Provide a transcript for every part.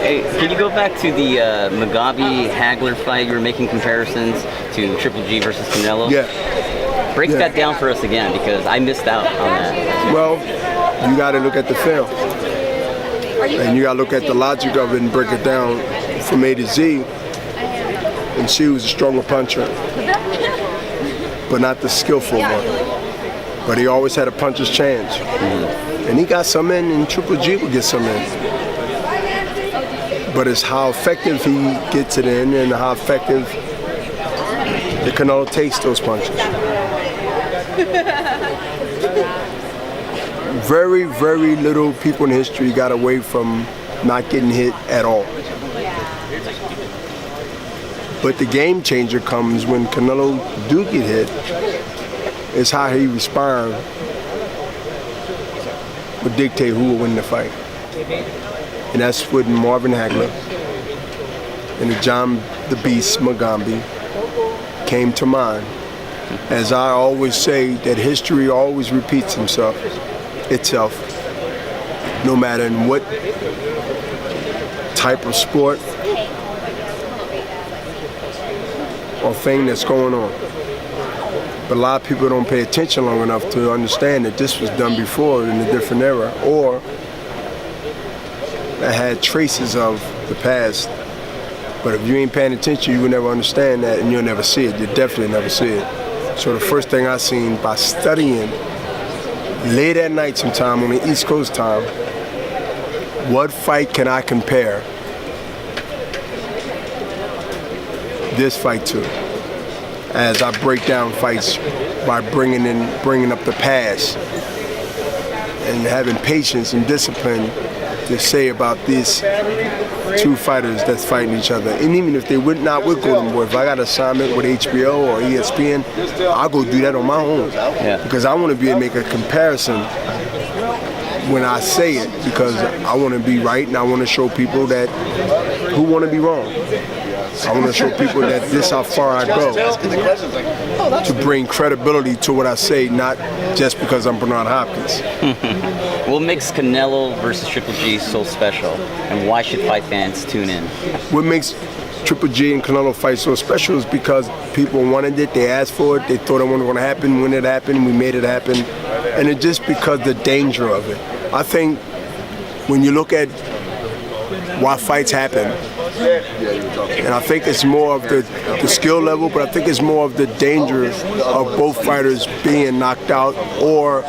Hey, can you go back to the Mugabi Hagler fight? You were making comparisons to Triple G versus Canelo. Yeah. Break that down for us again, because I missed out on that. Well, you got to look at the film, and you got to look at the logic of it and break it down from A to Z. And she was a stronger puncher, but not the skillful one. But he always had a puncher's chance. And he got some in, and Triple G would get some in. But it's how effective he gets it in and how effective the Canelo takes those punches. Very, very little people in history got away from not getting hit at all. But the game changer comes when Canelo do get hit. It's how he responds would dictate who will win the fight. And that's when Marvin Hagler and the John the Beast Mugabi came to mind. As I always say, that history always repeats itself, no matter in what type of sport or thing that's going on. But a lot of people don't pay attention long enough to understand that this was done before in a different era, or that had traces of the past. But if you ain't paying attention, you will never understand that, and you'll never see it. You'll definitely never see it. So the first thing I seen by studying late at night sometime on the East Coast time, what fight can I compare this fight to? As I break down fights by bringing up the past and having patience and discipline to say about these two fighters that's fighting each other. And even if they would not with Golden Boy, if I got an assignment with HBO or ESPN, I'll go do that on my own. Yeah. Because I want to be able to make a comparison when I say it, because I want to be right and I want to show people that who want to be wrong. I want to show people that this is how far I go to bring credibility to what I say, not just because I'm Bernard Hopkins. What makes Canelo versus Triple G so special, and why should fight fans tune in? What makes Triple G and Canelo fight so special is because people wanted it, they asked for it, they thought it wasn't going to happen. When it happened, we made it happen. And it's just because the danger of it. I think when you look at why fights happen, and I think it's more of the skill level, but I think it's more of the danger of both fighters being knocked out or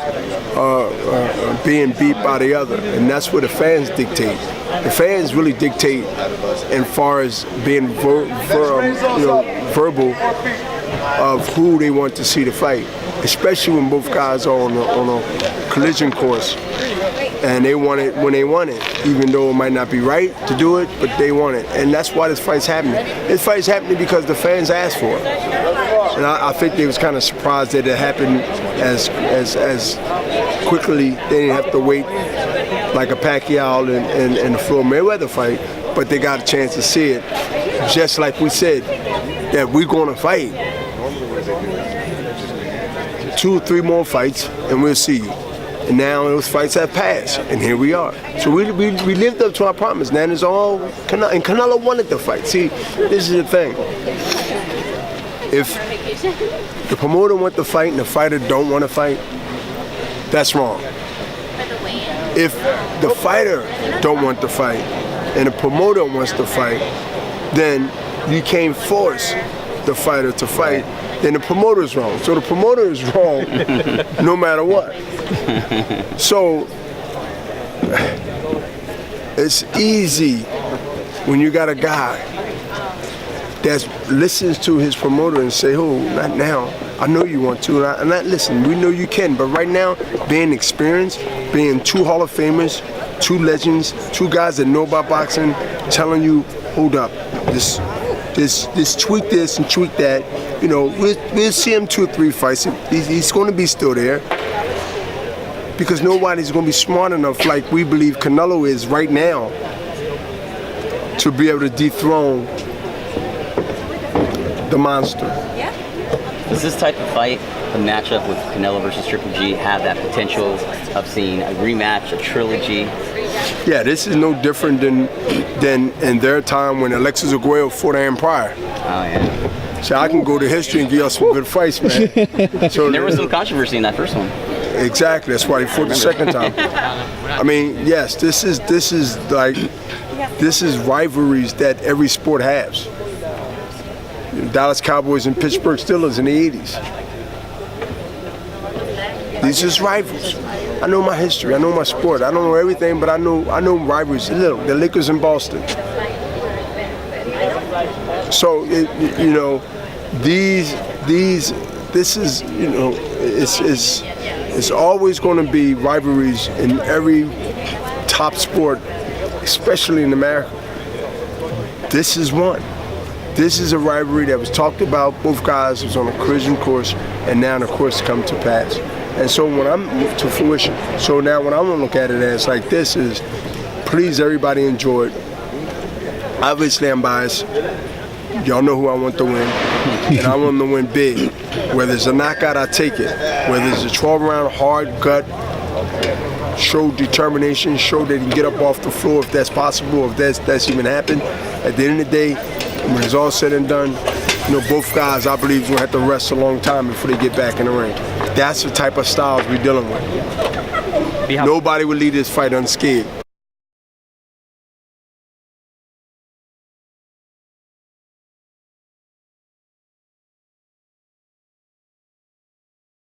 being beat by the other. And that's what the fans dictate. The fans really dictate as far as being verbal of who they want to see the fight, especially when both guys are on a collision course. And they want it when they want it, even though it might not be right to do it, but they want it. And that's why this fight's happening. This fight's happening because the fans asked for it. And I think they was kind of surprised that it happened as quickly. They didn't have to wait like a Pacquiao and the Floyd Mayweather fight, but they got a chance to see it. Just like we said, that we're going to fight 2 or 3 more fights, and we'll see you. And now those fights have passed, and here we are. So we lived up to our promise. Now it's all Canelo, and Canelo wanted the fight. See, this is the thing. If the promoter wants to fight and the fighter don't want to fight, that's wrong. If the fighter don't want to fight and the promoter wants to fight, then you can't force the fighter to fight. Then the promoter is wrong. So the promoter is wrong no matter what. So it's easy when you got a guy that listens to his promoter and say, oh, not now. I know you want to. And not listen, we know you can. But right now, being experienced, being 2 Hall of Famers, 2 legends, 2 guys that know about boxing, telling you, hold up, just tweak this and tweak that. You know, we'll see him 2 or 3 fights. He's going to be still there because nobody's going to be smart enough like we believe Canelo is right now to be able to dethrone the monster. Does this type of fight, the matchup with Canelo versus Triple G, have that potential of seeing a rematch, a trilogy? Yeah, this is no different than in their time when Alexis Aguero fought Aaron Pryor. Oh yeah. So I can go to history and give y'all some good fights, man. So There was some controversy in that first one. exactly. That's why he fought the second time. I mean, yes, this is rivalries that every sport has. Dallas Cowboys and Pittsburgh Steelers in the 80s. These are just rivals. I know my history. I know my sport. I don't know everything, but I know rivalries. Look, the Lakers in Boston. So this is it's always going to be rivalries in every top sport, especially in America. This is one. This is a rivalry that was talked about. Both guys was on a collision course, and now the course come to pass. And so when I'm to fruition, so now when I want to look at it as like this is, please everybody enjoy it. Obviously I'm biased. Y'all know who I want to win, and I want them to win big. Whether it's a knockout, I take it. Whether it's a 12-round hard gut, show determination, show that he can get up off the floor if that's possible, if that's even happened. At the end of the day, when it's all said and done, both guys, I believe, will have to rest a long time before they get back in the ring. That's the type of styles we're dealing with. Nobody will leave this fight unscathed.